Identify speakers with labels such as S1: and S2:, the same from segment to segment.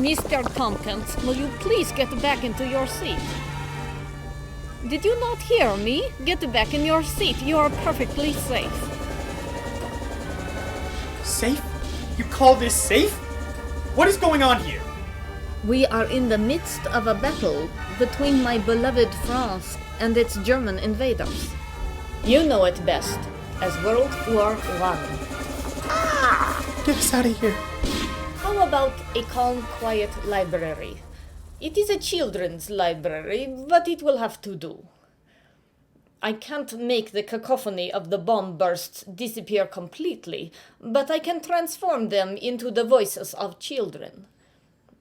S1: Mr. Tompkins, will you please get back into your seat? Did you not hear me? Get back in your seat. You are perfectly safe.
S2: Safe? You call this safe? What is going on here?
S1: We are in the midst of a battle between my beloved France and its German invaders. You know it best as World War I.
S2: Get us out of here.
S1: How about a calm, quiet library? It is a children's library, but it will have to do. I can't make the cacophony of the bomb bursts disappear completely, but I can transform them into the voices of children.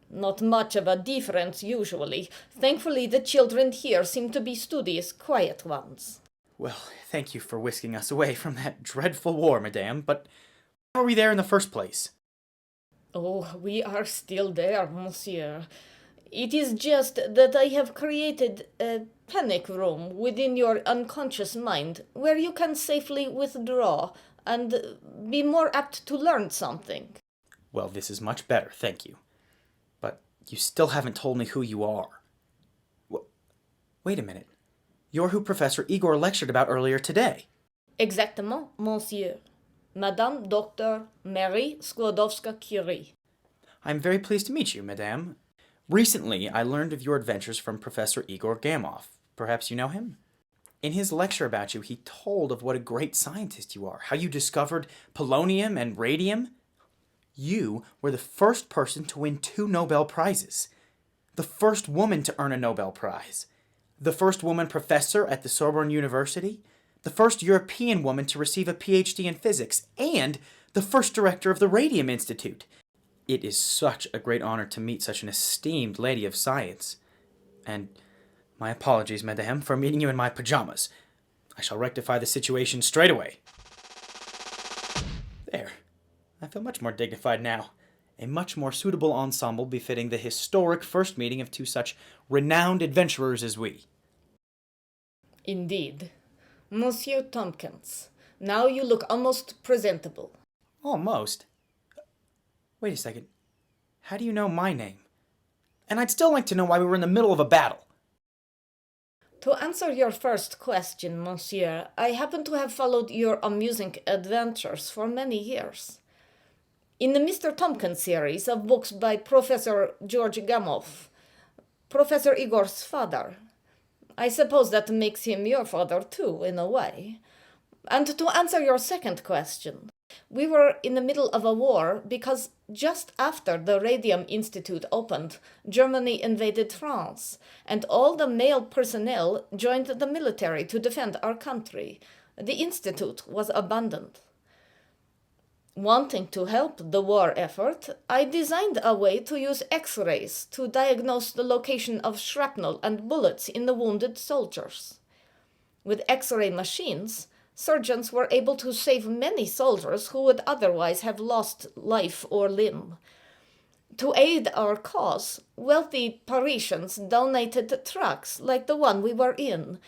S1: Not much of a difference usually. Thankfully, the children here seem to be studious, quiet ones.
S2: Well, thank you for whisking us away from that dreadful war, madame, but how are we there in the first place?
S1: Oh, we are still there, monsieur. It is just that I have created a panic room within your unconscious mind where you can safely withdraw and be more apt to learn something.
S2: Well, this is much better, thank you. But you still haven't told me who you are. Wait a minute. You're who Professor Igor lectured about earlier today.
S1: Exactement, monsieur. Madame Dr. Mary Skłodowska-Curie.
S2: I'm very pleased to meet you, madame. Recently, I learned of your adventures from Professor Igor Gamov. Perhaps you know him? In his lecture about you, he told of what a great scientist you are, how you discovered polonium and radium. You were the first person to win 2 Nobel Prizes, the first woman to earn a Nobel Prize, the first woman professor at the Sorbonne University, the first European woman to receive a PhD in physics, and the first director of the Radium Institute. It is such a great honor to meet such an esteemed lady of science. And my apologies, madame, for meeting you in my pajamas. I shall rectify the situation straight away. There. I feel much more dignified now. A much more suitable ensemble befitting the historic first meeting of 2 such renowned adventurers as we.
S1: Indeed. Monsieur Tompkins, now you look almost presentable.
S2: Almost? Wait a second. How do you know my name? And I'd still like to know why we were in the middle of a battle.
S1: To answer your first question, monsieur, I happen to have followed your amusing adventures for many years. In the Mr. Tompkins series of books by Professor George Gamov, Professor Igor's father, I suppose that makes him your father too, in a way. And to answer your second question, we were in the middle of a war because just after the Radium Institute opened, Germany invaded France, and all the male personnel joined the military to defend our country. The institute was abandoned. Wanting to help the war effort, I designed a way to use X-rays to diagnose the location of shrapnel and bullets in the wounded soldiers. With X-ray machines, surgeons were able to save many soldiers who would otherwise have lost life or limb. To aid our cause, wealthy Parisians donated trucks like the one we were in.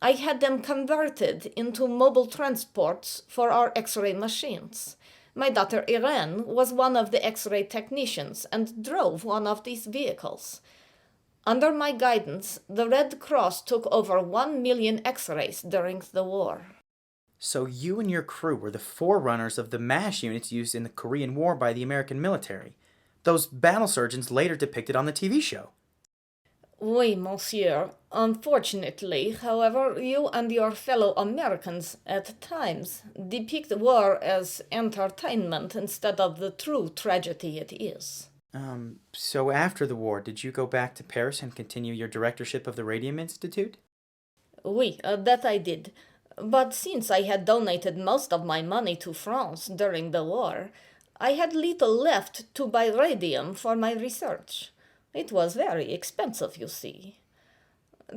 S1: I had them converted into mobile transports for our X-ray machines. My daughter Irene was one of the X-ray technicians and drove one of these vehicles. Under my guidance, the Red Cross took over 1 million X-rays during the war.
S2: So you and your crew were the forerunners of the MASH units used in the Korean War by the American military. Those battle surgeons later depicted on the TV show.
S1: Oui, monsieur. Unfortunately, however, you and your fellow Americans at times depict war as entertainment instead of the true tragedy it is.
S2: So after the war, did you go back to Paris and continue your directorship of the Radium Institute?
S1: Oui, that I did. But since I had donated most of my money to France during the war, I had little left to buy radium for my research. It was very expensive, you see.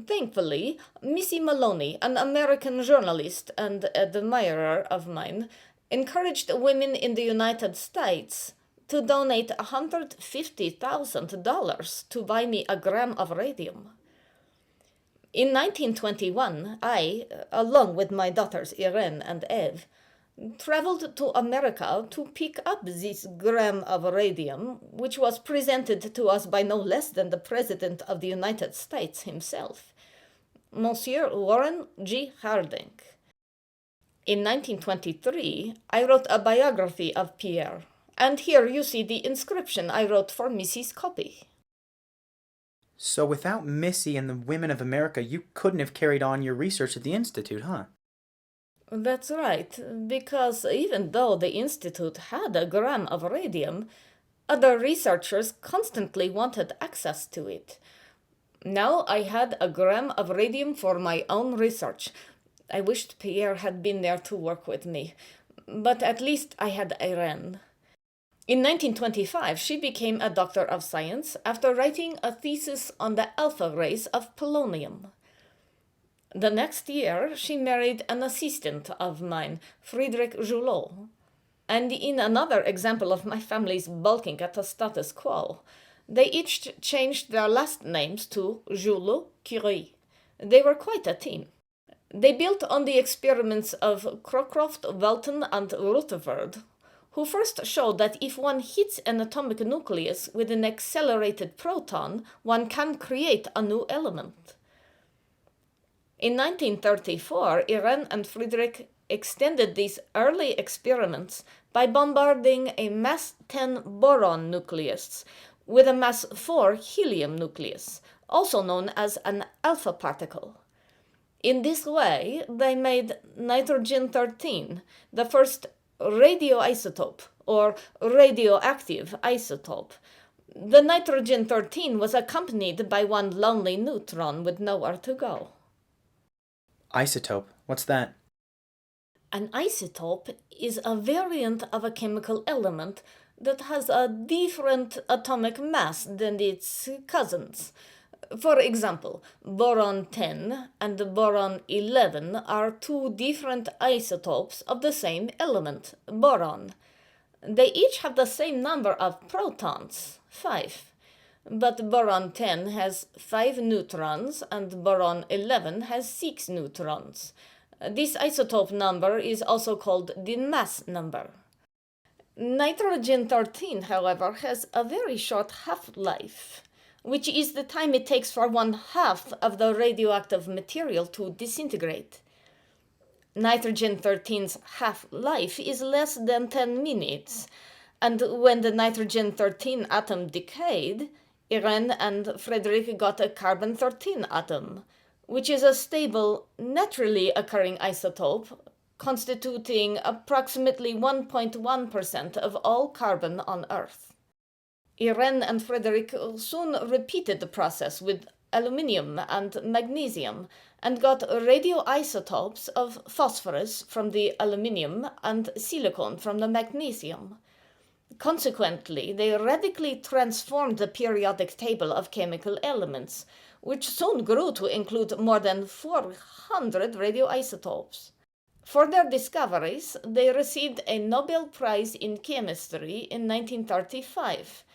S1: Thankfully, Missy Maloney, an American journalist and admirer of mine, encouraged women in the United States to donate $150,000 to buy me a gram of radium. In 1921, I, along with my daughters Irene and Eve, traveled to America to pick up this gram of radium, which was presented to us by no less than the President of the United States himself, Monsieur Warren G. Harding. In 1923, I wrote a biography of Pierre, and here you see the inscription I wrote for Missy's copy.
S2: So without Missy and the women of America, you couldn't have carried on your research at the Institute, huh?
S1: That's right, because even though the Institute had a gram of radium, other researchers constantly wanted access to it. Now I had a gram of radium for my own research. I wished Pierre had been there to work with me, but at least I had Irene. In 1925, she became a doctor of science after writing a thesis on the alpha rays of polonium. The next year, she married an assistant of mine, Friedrich Julot. And in another example of my family's balking at the status quo, they each changed their last names to Julot Curie. They were quite a team. They built on the experiments of Crocroft, Welton, and Rutherford, who first showed that if one hits an atomic nucleus with an accelerated proton, one can create a new element. In 1934, Irene and Friedrich extended these early experiments by bombarding a mass 10 boron nucleus with a mass 4 helium nucleus, also known as an alpha particle. In this way, they made nitrogen-13, the first radioisotope, or radioactive isotope. The nitrogen-13 was accompanied by one lonely neutron with nowhere to go.
S2: Isotope, what's that?
S1: An isotope is a variant of a chemical element that has a different atomic mass than its cousins. For example, boron 10 and boron 11 are two different isotopes of the same element, boron. They each have the same number of protons, 5. But boron 10 has 5 neutrons and boron 11 has 6 neutrons. This isotope number is also called the mass number. Nitrogen-13, however, has a very short half-life, which is the time it takes for 1/2 of the radioactive material to disintegrate. Nitrogen-13's half-life is less than 10 minutes, and when the nitrogen-13 atom decayed, Irene and Frederick got a carbon-13 atom, which is a stable, naturally occurring isotope constituting approximately 1.1% of all carbon on Earth. Irene and Frederick soon repeated the process with aluminium and magnesium and got radioisotopes of phosphorus from the aluminium and silicon from the magnesium. Consequently, they radically transformed the periodic table of chemical elements, which soon grew to include more than 400 radioisotopes. For their discoveries, they received a Nobel Prize in Chemistry in 1935,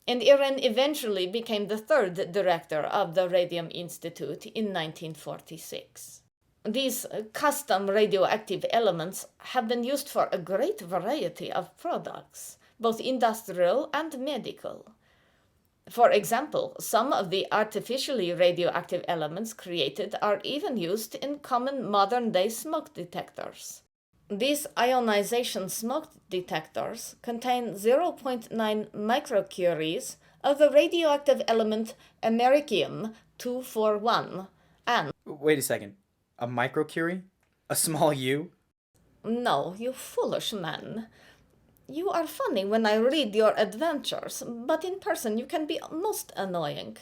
S1: and Irene eventually became the third director of the Radium Institute in 1946. These custom radioactive elements have been used for a great variety of products, both industrial and medical. For example, some of the artificially radioactive elements created are even used in common modern-day smoke detectors. These ionization smoke detectors contain 0.9 microcuries of the radioactive element americium-241 and...
S2: Wait a second. A microcurie? A small U?
S1: No, you foolish man. You are funny when I read your adventures, but in person you can be most annoying.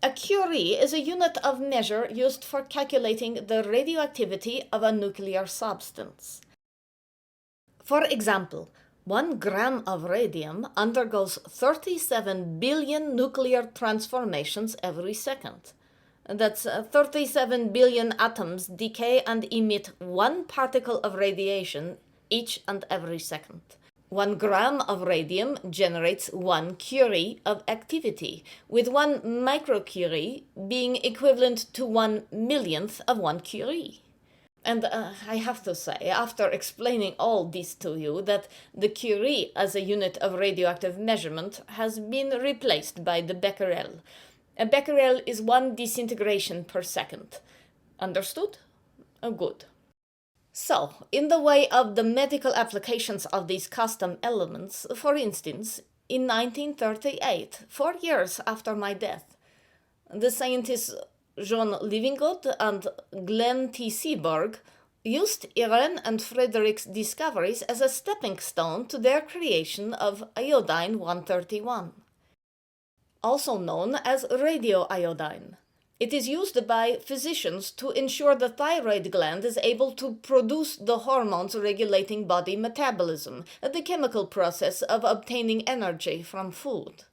S1: A Curie is a unit of measure used for calculating the radioactivity of a nuclear substance. For example, 1 gram of radium undergoes 37 billion nuclear transformations every second. That's 37 billion atoms decay and emit 1 particle of radiation each and every second. 1 gram of radium generates 1 Curie of activity, with 1 microcurie being equivalent to 1 millionth of 1 Curie. And I have to say, after explaining all this to you, that the Curie as a unit of radioactive measurement has been replaced by the becquerel. A becquerel is 1 disintegration per second. Understood? Good. So, in the way of the medical applications of these custom elements, for instance, in 1938, 4 years after my death, the scientists John Livingood and Glenn T. Seaborg used Irene and Frederick's discoveries as a stepping stone to their creation of iodine-131, also known as radioiodine. It is used by physicians to ensure the thyroid gland is able to produce the hormones regulating body metabolism, the chemical process of obtaining energy from food.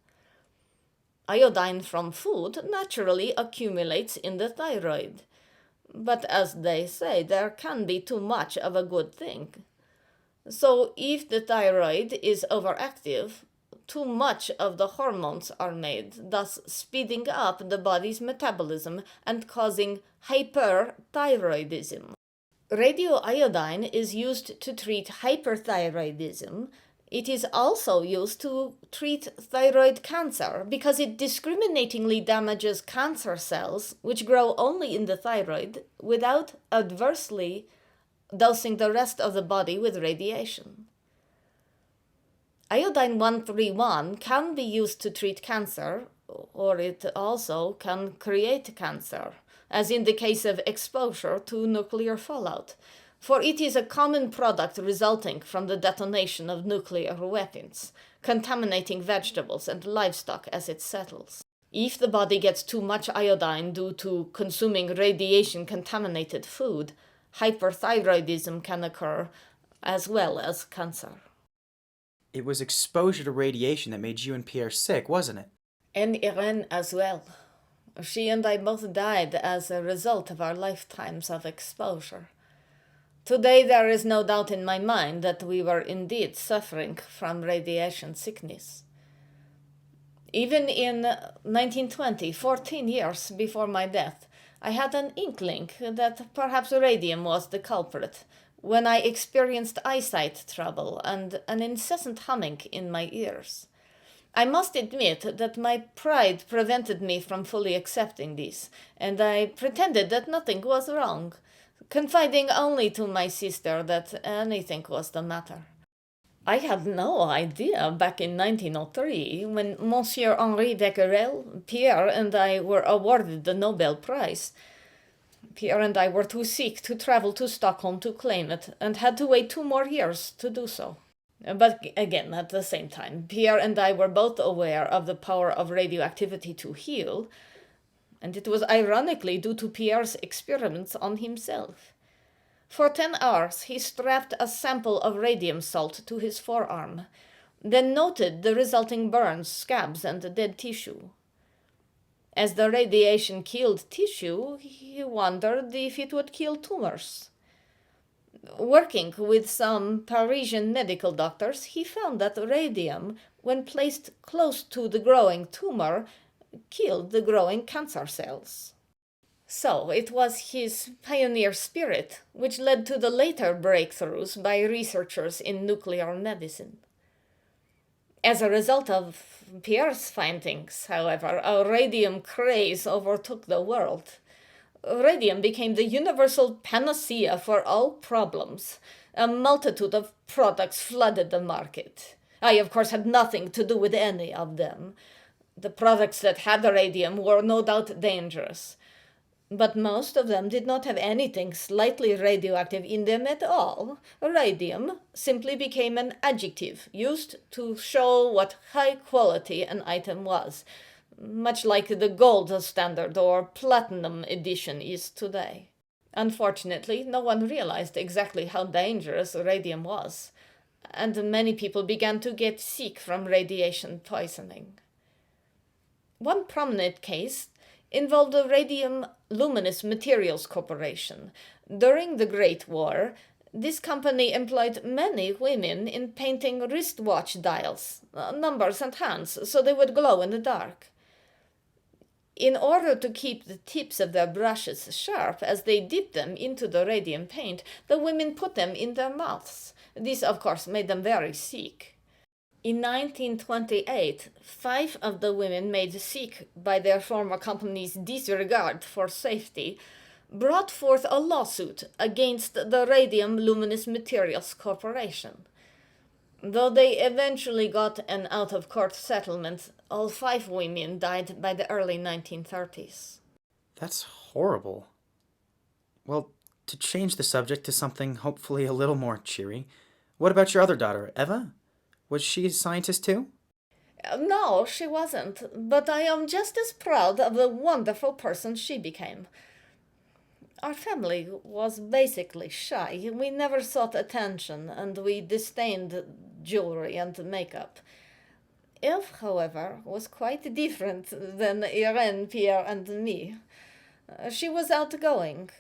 S1: Iodine from food naturally accumulates in the thyroid. But as they say, there can be too much of a good thing. So if the thyroid is overactive, too much of the hormones are made, thus speeding up the body's metabolism and causing hyperthyroidism. Radioiodine is used to treat hyperthyroidism. It is also used to treat thyroid cancer because it discriminatingly damages cancer cells, which grow only in the thyroid, without adversely dosing the rest of the body with radiation. Iodine-131 can be used to treat cancer, or it also can create cancer, as in the case of exposure to nuclear fallout, for it is a common product resulting from the detonation of nuclear weapons, contaminating vegetables and livestock as it settles. If the body gets too much iodine due to consuming radiation-contaminated food, hyperthyroidism can occur, as well as cancer.
S2: It was exposure to radiation that made you and Pierre sick, wasn't it?
S1: And Irene as well. She and I both died as a result of our lifetimes of exposure. Today there is no doubt in my mind that we were indeed suffering from radiation sickness. Even in 1920, 14 years before my death, I had an inkling that perhaps radium was the culprit, when I experienced eyesight trouble and an incessant humming in my ears. I must admit that my pride prevented me from fully accepting this, and I pretended that nothing was wrong, confiding only to my sister that anything was the matter. I had no idea back in 1903, when Monsieur Henri Becquerel, Pierre, and I were awarded the Nobel Prize. Pierre and I were too sick to travel to Stockholm to claim it, and had to wait 2 more years to do so. But again, at the same time, Pierre and I were both aware of the power of radioactivity to heal, and it was ironically due to Pierre's experiments on himself. For 10 hours, he strapped a sample of radium salt to his forearm, then noted the resulting burns, scabs, and dead tissue. As the radiation killed tissue, he wondered if it would kill tumors. Working with some Parisian medical doctors, he found that radium, when placed close to the growing tumor, killed the growing cancer cells. So it was his pioneer spirit which led to the later breakthroughs by researchers in nuclear medicine. As a result of Pierre's findings, however, a radium craze overtook the world. Radium became the universal panacea for all problems. A multitude of products flooded the market. I, of course, had nothing to do with any of them. The products that had radium were no doubt dangerous, but most of them did not have anything slightly radioactive in them at all. Radium simply became an adjective used to show what high quality an item was, much like the gold standard or platinum edition is today. Unfortunately, no one realized exactly how dangerous radium was, and many people began to get sick from radiation poisoning. One prominent case involved the Radium Luminous Materials Corporation. During the Great War, this company employed many women in painting wristwatch dials, numbers and hands, so they would glow in the dark. In order to keep the tips of their brushes sharp as they dipped them into the radium paint, the women put them in their mouths. This, of course, made them very sick. In 1928, 5 of the women made sick by their former company's disregard for safety brought forth a lawsuit against the Radium Luminous Materials Corporation. Though they eventually got an out-of-court settlement, all 5 women died by the early 1930s.
S2: That's horrible. Well, to change the subject to something hopefully a little more cheery, what about your other daughter, Eva? Was she a scientist too?
S1: No, she wasn't, but I am just as proud of the wonderful person she became. Our family was basically shy. We never sought attention, and we disdained jewelry and makeup. Eve, however, was quite different than Irene, Pierre, and me. She was outgoing,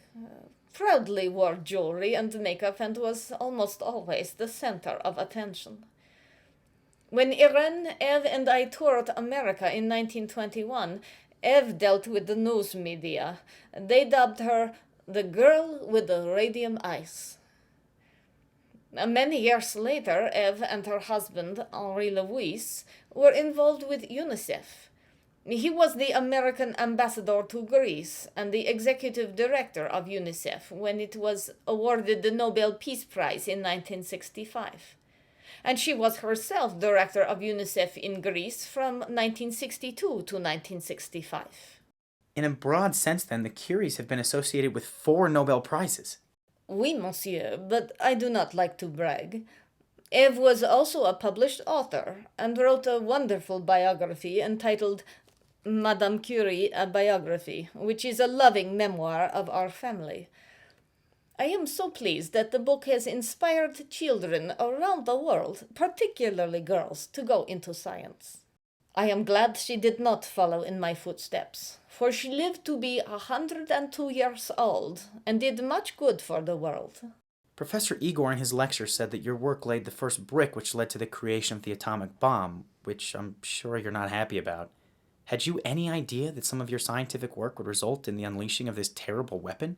S1: proudly wore jewelry and makeup, and was almost always the center of attention. When Irene, Eve, and I toured America in 1921, Eve dealt with the news media. They dubbed her the girl with the radium eyes. Many years later, Eve and her husband, Henri Louis, were involved with UNICEF. He was the American ambassador to Greece and the executive director of UNICEF when it was awarded the Nobel Peace Prize in 1965. And she was herself director of UNICEF in Greece from 1962 to 1965.
S2: In a broad sense, then, the Curies have been associated with 4 Nobel Prizes.
S1: Oui, monsieur, but I do not like to brag. Eve was also a published author and wrote a wonderful biography entitled Madame Curie, a Biography, which is a loving memoir of our family. I am so pleased that the book has inspired children around the world, particularly girls, to go into science. I am glad she did not follow in my footsteps, for she lived to be 102 years old and did much good for the world.
S2: Professor Igor in his lecture said that your work laid the first brick which led to the creation of the atomic bomb, which I'm sure you're not happy about. Had you any idea that some of your scientific work would result in the unleashing of this terrible weapon?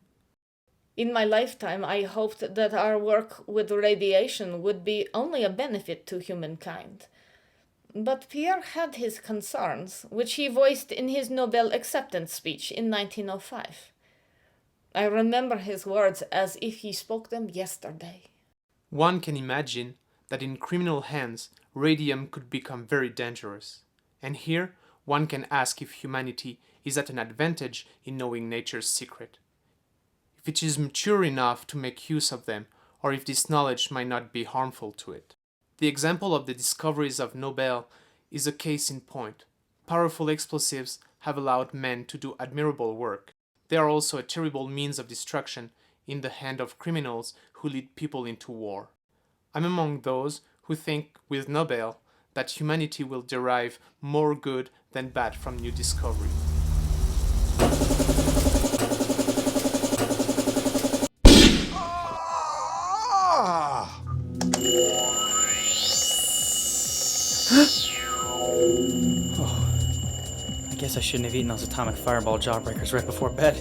S1: In my lifetime, I hoped that our work with radiation would be only a benefit to humankind. But Pierre had his concerns, which he voiced in his Nobel acceptance speech in 1905. I remember his words as if he spoke them yesterday.
S3: One can imagine that in criminal hands, radium could become very dangerous. And here, one can ask if humanity is at an advantage in knowing nature's secret. If it is mature enough to make use of them, or if this knowledge might not be harmful to it. The example of the discoveries of Nobel is a case in point. Powerful explosives have allowed men to do admirable work. They are also a terrible means of destruction in the hand of criminals who lead people into war. I'm among those who think, with Nobel, that humanity will derive more good than bad from new discovery.
S2: I guess I shouldn't have eaten those atomic fireball jawbreakers right before bed.